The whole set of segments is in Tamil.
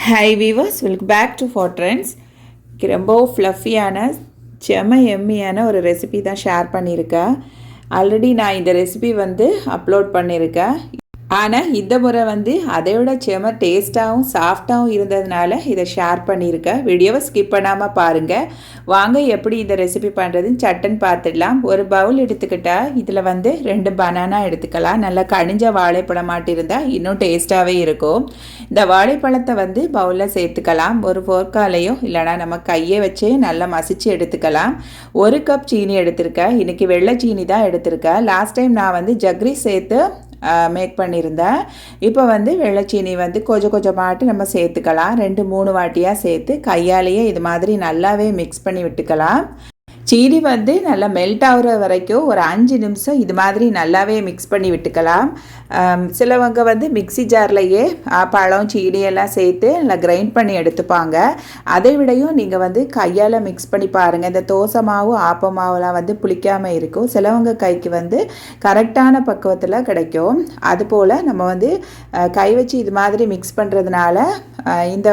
Hi viewers, welcome back to FaTRenDZ. ரொம்ப ஃப்ளஃபியான செம எம்மியான ஒரு ரெசிபி தான் ஷேர் பண்ணியிருக்கேன். ஆல்ரெடி நான் இந்த ரெசிபி அப்லோட் பண்ணியிருக்கேன். ஆனால் இந்த முறை அதையோட செம டேஸ்ட்டாகவும் சாஃப்டாகவும் இருந்ததுனால இதை ஷேர் பண்ணியிருக்கேன். வீடியோவை ஸ்கிப் பண்ணாமல் பாருங்கள். வாங்க எப்படி இந்த ரெசிபி பண்ணுறதுன்னு சட்டன் பார்த்துடலாம். ஒரு பவுல் எடுத்துக்கிட்டால் இதில் 2 பனானா எடுத்துக்கலாம். நல்லா கனிஞ்ச வாழைப்பழம் மாட்டிருந்தால் இன்னும் டேஸ்ட்டாகவே இருக்கும். இந்த வாழைப்பழத்தை பவுலில் சேர்த்துக்கலாம். ஒரு ஃபோர்க்காலையோ இல்லைனா நம்ம கையை வச்சே நல்லா மசிச்சு எடுத்துக்கலாம். 1 கப் சீனி எடுத்திருக்கேன். இன்றைக்கி வெள்ளை சீனி தான் எடுத்திருக்கேன். லாஸ்ட் டைம் நான் ஜக்ரி சேர்த்து மேக் பண்ணியிருந்தேன். இப்போ வெள்ளைச்சீனி கொஞ்சம் கொஞ்சமாட்டு நம்ம சேர்த்துக்கலாம். 2-3 வாட்டியாக சேர்த்து கையாலேயே இது மாதிரி நல்லாவே மிக்ஸ் பண்ணி விட்டுக்கலாம். சீனி நல்லா மெல்ட் ஆகிற வரைக்கும் ஒரு 5 நிமிஷம் இது மாதிரி நல்லாவே மிக்ஸ் பண்ணி விட்டுக்கலாம். சிலவங்க மிக்ஸி ஜார்லையே பழம் சீனியெல்லாம் சேர்த்து நல்லா கிரைண்ட் பண்ணி எடுத்துப்பாங்க. அதை விடையும் நீங்கள் கையால் மிக்ஸ் பண்ணி பாருங்கள். இந்த தோசை மாவு ஆப்ப மாவுலாம் புளிக்காமல் இருக்கும். சிலவங்க கைக்கு கரெக்டான பக்குவத்தில் கிடைக்கும். அதுபோல் நம்ம கை வச்சு இது மாதிரி மிக்ஸ் பண்ணுறதுனால இந்த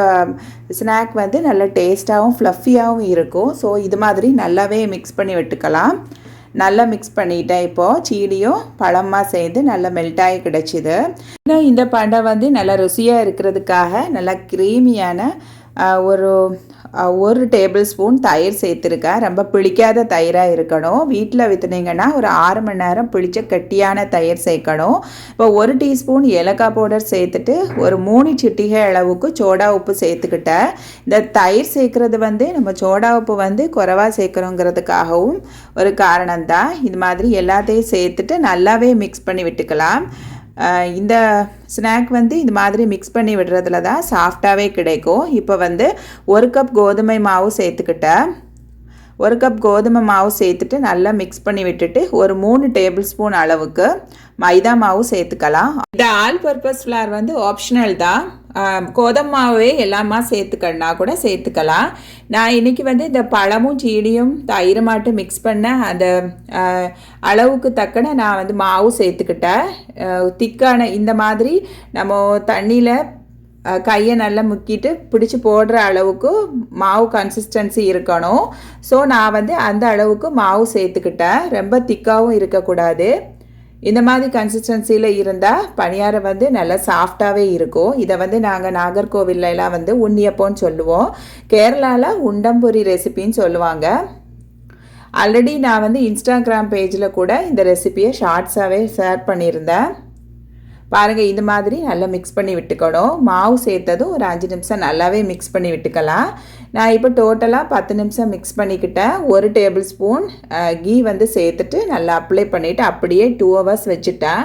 ஸ்நாக் நல்ல டேஸ்ட்டாகவும் ஃப்ளஃபியாகவும் இருக்கும். ஸோ இது மாதிரி நல்லாவே மிக்ஸ் பண்ணி விட்டுக்கலாம். நல்லா மிக்ஸ் பண்ணிட்டேன். இப்போது சீனியும் பழமாக சேர்ந்து நல்லா மெல்ட்டாகி கிடச்சிது. இன்னும் இந்த பண்டை நல்லா ருசியாக இருக்கிறதுக்காக நல்லா க்ரீமியான ஒரு டேபிள் ஸ்பூன் தயிர் சேர்த்துருக்கேன். ரொம்ப பிடிக்காத தயிராக இருக்கணும். வீட்டில் விற்றுனீங்கன்னா ஒரு 6 மணி நேரம் பிடிச்ச கட்டியான தயிர் சேர்க்கணும். இப்போ 1 டீஸ்பூன் ஏலக்காய் பவுடர் சேர்த்துட்டு ஒரு 3 சிட்டிகை அளவுக்கு சோடா உப்பு சேர்த்துக்கிட்டேன். இந்த தயிர் சேர்க்குறது நம்ம சோடா உப்பு குறைவாக சேர்க்கணுங்கிறதுக்காகவும் ஒரு காரணம்தான். இது மாதிரி எல்லாத்தையும் சேர்த்துட்டு நல்லாவே மிக்ஸ் பண்ணி விட்டுக்கலாம். இந்த ஸ்நாக் இது மாதிரி மிக்ஸ் பண்ணி விடுறதுல தான் சாஃப்டாகவே கிடைக்கும். இப்போ 1 கப் கோதுமை மாவு சேர்த்துக்கிட்டேன். 1 கப் கோதுமை மாவு சேர்த்துட்டு நல்லா மிக்ஸ் பண்ணி விட்டுட்டு ஒரு 3 டேபிள் ஸ்பூன் அளவுக்கு மைதா மாவு சேர்த்துக்கலாம். இந்த ஆல் பர்பஸ் ஃப்ளார் ஆப்ஷனல் தான். கோதுமை மாவே எல்லாமா சேர்த்துக்கணுன்னா கூட சேர்த்துக்கலாம். நான் இன்றைக்கி இந்த பழமும் சீனியும் தயிர் மாட்டு மிக்ஸ் பண்ண அந்த அளவுக்கு தக்கன நான் மாவு சேர்த்துக்கிட்டேன். திக்கான இந்த மாதிரி நம்ம தண்ணியில் கையை நல்லா முக்கிட்டு பிடிச்சி போடுற அளவுக்கு மாவு கன்சிஸ்டன்சி இருக்கணும். ஸோ நான் அந்த அளவுக்கு மாவு சேர்த்துக்கிட்டேன். ரொம்ப திக்காகவும் இருக்கக்கூடாது. இந்த மாதிரி கன்சிஸ்டன்சியில் இருந்தால் பணியாரம் நல்லா சாஃப்டாகவே இருக்கும். இதை நாங்கள் நாகர்கோவில்லாம் உன்னியப்பம்னு சொல்லுவோம். கேரளாவில் உண்டம்பொரி ரெசிபின்னு சொல்லுவாங்க. ஆல்ரெடி நான் இன்ஸ்டாகிராம் பேஜில் கூட இந்த ரெசிபியை ஷார்ட்ஸாகவே ஷேர் பண்ணியிருந்தேன். பாருங்கள், இந்த மாதிரி நல்லா மிக்ஸ் பண்ணி விட்டுக்கணும். மாவு சேர்த்ததும் ஒரு 5 நிமிஷம் நல்லாவே மிக்ஸ் பண்ணி விட்டுக்கலாம். நான் இப்போ டோட்டலாக 10 நிமிஷம் மிக்ஸ் பண்ணிக்கிட்டேன். 1 டேபிள் ஸ்பூன் கீ சேர்த்துட்டு நல்லா அப்ளை பண்ணிவிட்டு அப்படியே 2 ஹவர்ஸ் வச்சுட்டேன்.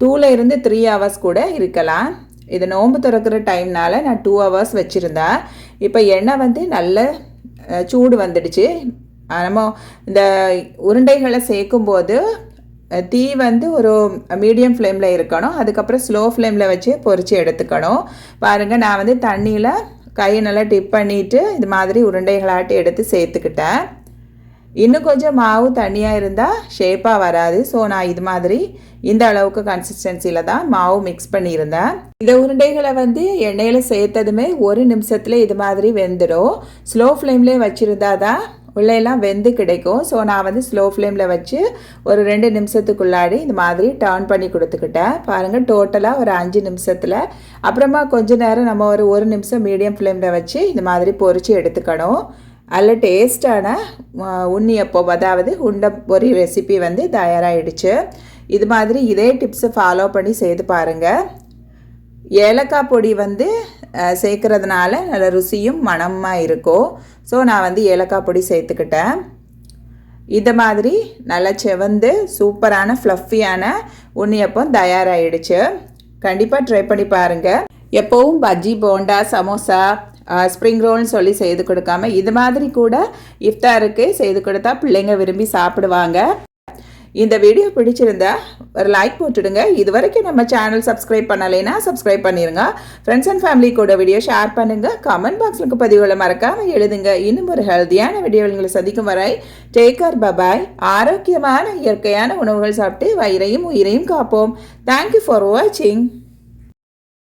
2லேருந்து 3 ஹவர்ஸ் கூட இருக்கலாம். இது நோன்பு திறக்கிற டைம்னால நான் 2 ஹவர்ஸ் வச்சுருந்தேன். இப்போ எண்ணெய் நல்ல சூடு வந்துடுச்சு. நம்ம இந்த உருண்டைகளை சேர்க்கும்போது தீ ஒரு மீடியம் ஃப்ளேமில் இருக்கணும். அதுக்கப்புறம் ஸ்லோ ஃப்ளேமில் வச்சு பொரித்து எடுத்துக்கணும். பாருங்கள், நான் தண்ணியில் கையை நல்லா டிப் பண்ணிவிட்டு இது மாதிரி உருண்டைகளாட்டி எடுத்து சேர்த்துக்கிட்டேன். இன்னும் கொஞ்சம் மாவு தண்ணியாக இருந்தால் ஷேப்பாக வராது. ஸோ நான் இது மாதிரி இந்த அளவுக்கு கன்சிஸ்டன்சியில் தான் மாவு மிக்ஸ் பண்ணியிருந்தேன். இந்த உருண்டைகளை எண்ணெயில் சேர்த்ததுமே 1 நிமிஷத்தில் இது மாதிரி வெந்துடும். ஸ்லோ ஃப்ளேம்லேயே வச்சுருந்தா தான் உள்ளெல்லாம் வெந்து கிடைக்கும். ஸோ நான் ஸ்லோ ஃப்ளேமில் வச்சு ஒரு 2 நிமிஷத்துக்குள்ளாடி இந்த மாதிரி டர்ன் பண்ணி கொடுத்துக்கிட்டேன். பாருங்கள், டோட்டலாக ஒரு 5 நிமிஷத்தில். அப்புறமா கொஞ்ச நேரம் நம்ம ஒரு 1 நிமிஷம் மீடியம் ஃப்ளேமில் வச்சு இந்த மாதிரி பொரித்து எடுத்துக்கணும். அதில் டேஸ்டான உன்னியப்பம், அதாவது உண்டம்பொரி ரெசிபி தயாராகிடுச்சு. இது மாதிரி இதே டிப்ஸை ஃபாலோ பண்ணி செய்து பாருங்கள். ஏலக்காய் பொடி சேர்க்கறதுனால நல்ல ருசியும் மணமாக இருக்கும். ஸோ நான் ஏலக்காய் பொடி சேர்த்துக்கிட்டேன். இந்த மாதிரி நல்லா செவந்து சூப்பரான ஃப்ளஃபியான உன்னியப்பம் தயாராகிடுச்சு. கண்டிப்பாக ட்ரை பண்ணி பாருங்கள். எப்போவும் பஜ்ஜி, போண்டா, சமோசா, ஸ்ப்ரிங் ரோல்னு சொல்லி செய்து கொடுக்காம இது மாதிரி கூட இஃப்தாருக்கு செய்து கொடுத்தா பிள்ளைங்க விரும்பி சாப்பிடுவாங்க. இந்த வீடியோ பிடிச்சிருந்தா ஒரு லைக் போட்டுடுங்க. இது வரைக்கும் நம்ம சேனல் சப்ஸ்கிரைப் பண்ணலைன்னா சப்ஸ்கிரைப் பண்ணிடுங்க. ஃப்ரெண்ட்ஸ் அண்ட் ஃபேமிலி கூட வீடியோ ஷேர் பண்ணுங்கள். கமெண்ட் பாக்ஸுக்கு பதிவுகளை மறக்காமல் எழுதுங்க. இன்னும் ஒரு ஹெல்த்தியான வீடியோங்களை சந்திக்கும் வரை டேக் கேர், பபாய். ஆரோக்கியமான இயற்கையான உணவுகள் சாப்பிட்டு வயிறையும் உயிரையும் காப்போம். தேங்க்யூ ஃபார் வாட்சிங்.